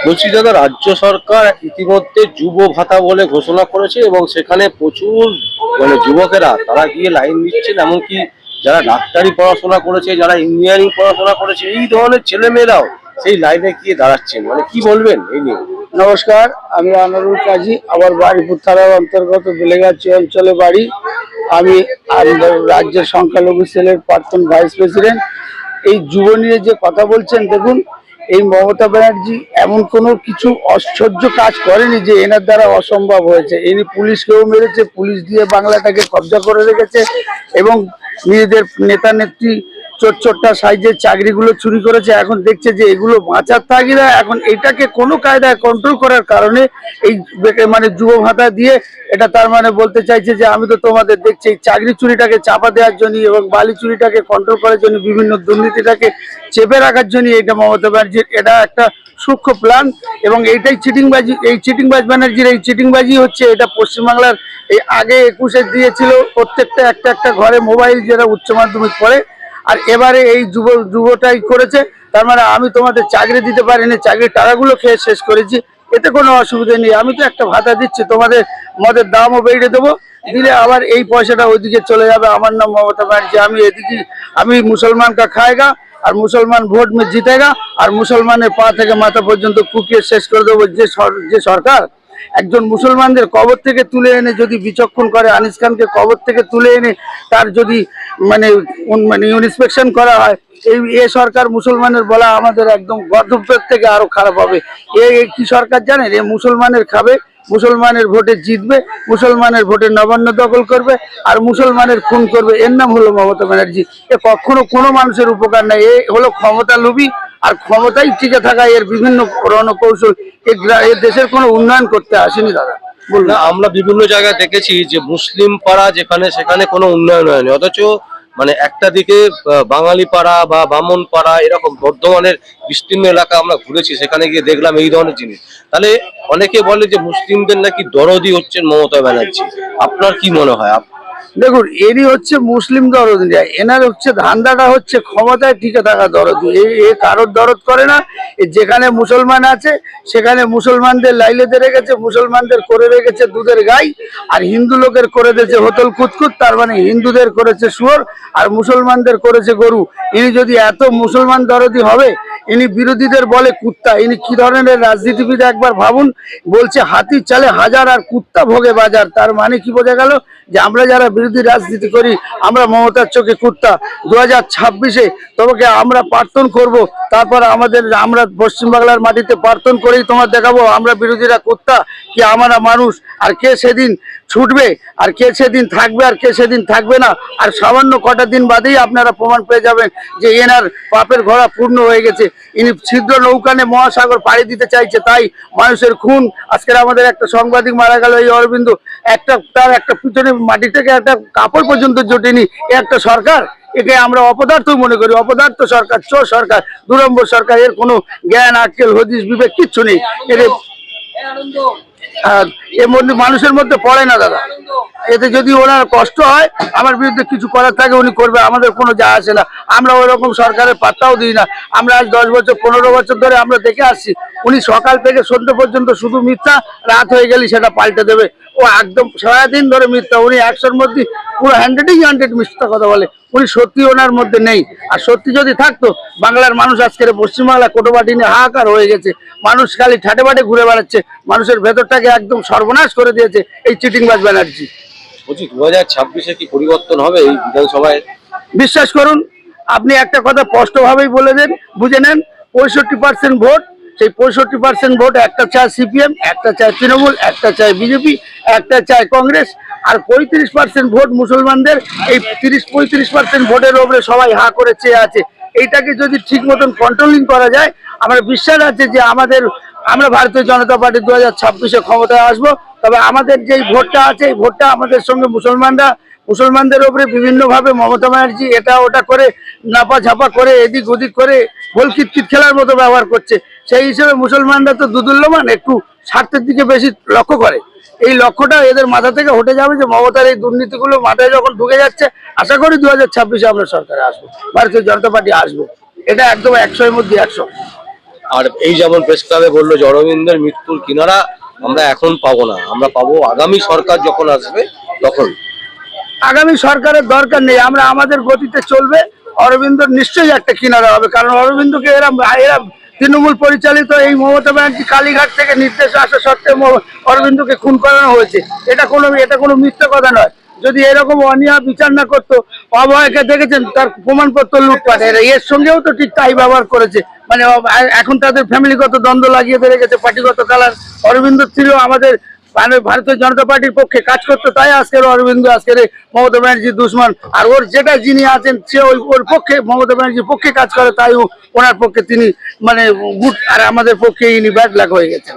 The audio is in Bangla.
বলছি দাদা, রাজ্য সরকার ইতিমধ্যে যুব ভাতা বলে ঘোষণা করেছে এবং সেখানে প্রচুর যুবকেরা তারা গিয়ে লাইন দিচ্ছেন। এমনকি যারা ডাক্তারি পড়াশোনা করেছে, যারা ইঞ্জিনিয়ারিং পড়াশোনা করেছে, এই ধরনের ছেলেমেয়েরাও সেই লাইনে গিয়ে দাঁড়াচ্ছেন। কি বলবেন এই নিয়ে? নমস্কার, আমি আনোয়ারুল কাজী। আমার বাড়িপুর থানার অন্তর্গত বেলেগাছি অঞ্চলে বাড়ি। আমি রাজ্যের সংখ্যালঘু সেলের প্রাক্তন ভাইস প্রেসিডেন্ট। এই যুব নিয়ে যে কথা বলছেন, দেখুন, এই মমতা ব্যানার্জি এমন কোনো কিছু অসহ্য কাজ করেনি যে এনার দ্বারা অসম্ভব হয়েছে। ইনি পুলিশকেও মেরেছে, পুলিশ দিয়ে বাংলাটাকে কবজা করে রেখেছে এবং নিজেদের নেতা নেত্রী চোট্টা সাইজের চাকরিগুলো চুরি করেছে। এখন দেখছে যে এগুলো বাঁচার তাগিদা, এখন এটাকে কোনো কায়দায় কন্ট্রোল করার কারণে এই যুব ভাতা দিয়ে এটা তার বলতে চাইছে যে আমি তো তোমাদের দেখছি এই চাকরি চুরিটাকে চাপা দেওয়ার জন্য এবং বালি চুরিটাকে কন্ট্রোল করার জন্য, বিভিন্ন দুর্নীতিটাকে চেপে রাখার জন্য এটা মমতা ব্যানার্জির এটা একটা সূক্ষ্ম প্ল্যান। এবং এইটাই চিটিংবাজি, এই চিটিংবাজ ব্যানার্জির এই চিটিংবাজি হচ্ছে এটা পশ্চিমবাংলার এই আগে 21-এ দিয়েছিল প্রত্যেকটা একটা ঘরে মোবাইল, যারা উচ্চ মাধ্যমিক পড়ে। আর এবারে এই যুবটাই করেছে। তার আমি তোমাদের চাকরি দিতে পারিনি, চাকরির টাকাগুলো খেয়ে শেষ করেছি, এতে কোনো অসুবিধা নেই। আমি তো একটা ভাতা দিচ্ছি, তোমাদের মদের দামও বেড়ে দেবো, দিলে আবার এই পয়সাটা ওইদিকে চলে যাবে। আমার নাম মমতা ব্যানার্জি। আমি মুসলমান কা খায়গা আর মুসলমান ভোট মে জিতেগা, আর মুসলমানের পা থেকে মাথা পর্যন্ত কুপিয়ে শেষ করে দেবো। যে সরকার একজন মুসলমানদের কবর থেকে তুলে এনে যদি বিচক্ষণ করে, আনিস খানকে কবর থেকে তুলে এনে তার যদি ইন্সপেকশন করা হয়, এ সরকার মুসলমানের বলা আমাদের একদম গর্ধপেট থেকে আরো খারাপ হবে। কি সরকার জানেন? এ মুসলমানের খাবে, মুসলমানের ভোটে জিতবে, মুসলমানের ভোটে নবান্ন দখল করবে আর মুসলমানের খুন করবে। এর নাম হলো মমতা ব্যানার্জি। এ কখনো কোনো মানুষের উপকার নাই। এ হলো ক্ষমতা লোভী, আর ক্ষমতায় টিকে থাকা এর বিভিন্ন রণকৌশল। এ দেশের কোনো উন্নয়ন করতে আসেনি দাদা। না, আমরা বিভিন্ন জায়গায় দেখেছি যে মুসলিম পাড়া যেখানে সেখানে কোনো উন্নয়ন হয়নি, অথচ একটা দিকে বাঙালি পাড়া বা বামন পাড়া, এরকম বর্ধমানের বিস্তীর্ণ এলাকা আমরা ঘুরেছি, সেখানে গিয়ে দেখলাম এই ধরনের জিনিস। তাহলে অনেকে বলে যে মুসলিমদের নাকি দরদি হচ্ছেন মমতা ব্যানার্জি। আপনার কি মনে হয়? দেখুন, এরই হচ্ছে মুসলিম দরদ। এনার হচ্ছে ধান্দাটা হচ্ছে ক্ষমতায় টিকে থাকা দরদ। এ কারোর দরদ করে না। যেখানে মুসলমান আছে সেখানে মুসলমানদের লাইলেতে রেখেছে, মুসলমানদের করে রেখেছে দুধের গাই, আর হিন্দু লোকের করে দিয়েছে হোতল কুতকুত। তার হিন্দুদের করেছে শুয়োর আর মুসলমানদের করেছে গরু। ইনি যদি এত মুসলমান দরদি হবে, ইনি বিরোধীদের বলে কুত্তা। ইনি কি ধরনের রাজনীতিবিদ একবার ভাবুন। বলছে হাতি চালে হাজার আর কুত্তা ভোগে বাজার। তার কি বোঝা গেল? যে আমরা যারা বিরোধী রাজনীতি করি আমরা মমতার চোখে কুত্তা। 2026-এ তোমাকে আমরা প্রার্থন করব, তারপর আমরা পশ্চিমবাংলার মাটিতে প্রার্থন করেই তোমার দেখাবো আমরা বিরোধীরা কুত্তা কি আমরা মানুষ। আর কে সেদিন ছুটবে, আর কে সেদিন থাকবে, আর কে সেদিন থাকবে না, আর সামান্য কটা দিন বাদেই আপনারা প্রমাণ পেয়ে যাবেন যে এনার পাপের ঘোড়া পূর্ণ হয়ে গেছে। ইনি ছিদ্র নৌকানে মহাসাগর পাড়ি দিতে চাইছে, তাই মানুষের খুন। আজকের আমাদের একটা সাংবাদিক মারা গেল, এই অরবিন্দ, তার একটা পিছনে মাটি থেকে একটা কাপড় পর্যন্ত জোটেনি। একটা সরকার, একে আমরা অপদার্থ মনে করি। অপদার্থ সরকার, চোর সরকার, 2 নম্বর সরকার। এর কোনো জ্ঞান আক্কেল হদিস বিবেক কিচ্ছু নেই। এর মানুষের মধ্যে পড়ে না দাদা। এতে যদি ওনার কষ্ট হয়, আমার বিরুদ্ধে কিছু করার থাকে উনি করবে, আমাদের কোনো যা আসে না। আমরা ওই রকম সরকারের পাত্তাও দিই না। আমরা আজ 10 বছর 15 বছর ধরে আমরা দেখে আসছি, উনি সকাল থেকে সন্ধ্যে পর্যন্ত শুধু মিথ্যা, রাত হয়ে গেলে সেটা পাল্টে দেবে। ও একদম সারাদিন ধরে মিথ্যা। উনি 100-র মধ্যে পুরো 100 মিথ্যা কথা বলে। উনি সত্যি ওনার মধ্যে নেই। আর সত্যি যদি থাকতো, বাংলার মানুষ আজকের পশ্চিমবাংলা কোটোবাটি নিয়ে হাহাকার হয়ে গেছে। মানুষ খালি ঠাটে বাটে ঘুরে বেড়াচ্ছে, মানুষের ভেতরটাকে একদম সর্বনাশ করে দিয়েছে এই চিটিংবাজ ব্যানার্জি। বলছি 2026-এ কি পরিবর্তন হবে এই বিধানসভায়? বিশ্বাস করুন, আপনি একটা কথা স্পষ্টভাবেই বলে দেন, বুঝে নেন। 65% ভোট, সেই 65% ভোট একটা চায় সিপিএম, একটা চায় তৃণমূল, একটা চায় বিজেপি, একটা চায় কংগ্রেস, আর 35% ভোট মুসলমানদের। এই 30-35% ভোটের ওপরে সবাই হা করে চেয়ে আছে। এইটাকে যদি ঠিক মতন কন্ট্রোলিং করা যায়, আমার বিশ্বাস আছে যে আমরা ভারতীয় জনতা পার্টি 2026-এ ক্ষমতায় আসবো। তবে আমাদের যেই ভোটটা আছে, এই ভোটটা আমাদের সঙ্গে মুসলমানদের উপরে বিভিন্নভাবে মমতা ব্যানার্জি এটা ওটা করে নাপা ঝাপা করে এদিক ওদিক করে গোল কিতকিত খেলার মতো ব্যবহার করছে। সেই হিসেবে মুসলমানরা তো দুদুল্যমান, একটু স্বার্থের দিকে বেশি লক্ষ্য করে। এই লক্ষ্যটা এদের মাথা থেকে হটে যাবে যে মমতার এই দুর্নীতিগুলো মাথায় যখন ঢুকে যাচ্ছে, আশা করি 2026-এ আমরা সরকারে আসবো, ভারতীয় জনতা পার্টি আসবো। এটা একদম 100-এর মধ্যে 100। আর এই যেমন প্রেস ক্লাবে বললো যে অরবিন্দের মৃত্যুর কিনারা আমরা এখন পাবো না, আমরা পাবো আগামী সরকার যখন আসবে তখন। আগামী সরকারের দরকার নেই, আমরা আমাদের গতিতে চলবে। অরবিন্দ নিশ্চয়ই একটা কিনারা হবে, কারণ অরবিন্দকে এরা এরা তৃণমূল পরিচালিত এই মমতা ব্যানার্জি কালীঘাট থেকে নির্দেশ আসা সত্ত্বেও অরবিন্দকে খুন করানো হয়েছে। এটা কোনো মিথ্যে কথা নয়। যদি এরকম অনিয়া বিচার না করতো, অভয়কে দেখেছেন তার প্রমাণপত্র লুটপাট, এর সঙ্গেও তো ঠিক তাই ব্যবহার করেছে। মানে এখন তাদের ফ্যামিলিগত দ্বন্দ্ব লাগিয়ে ধরে গেছে, পার্টিগত কালার। অরবিন্দ ছিল আমাদের ভারতীয় জনতা পার্টির পক্ষে কাজ করতো, তাই আজকের অরবিন্দ আজকের এই মমতা ব্যানার্জির দুশ্মন। আর ওর যেটা যিনি আছেন সে ওর পক্ষে, মমতা ব্যানার্জির পক্ষে কাজ করে, তাই ওনার পক্ষে তিনি মানে গুড, আর আমাদের পক্ষে ইনি ব্যাড লাক হয়ে গেছেন।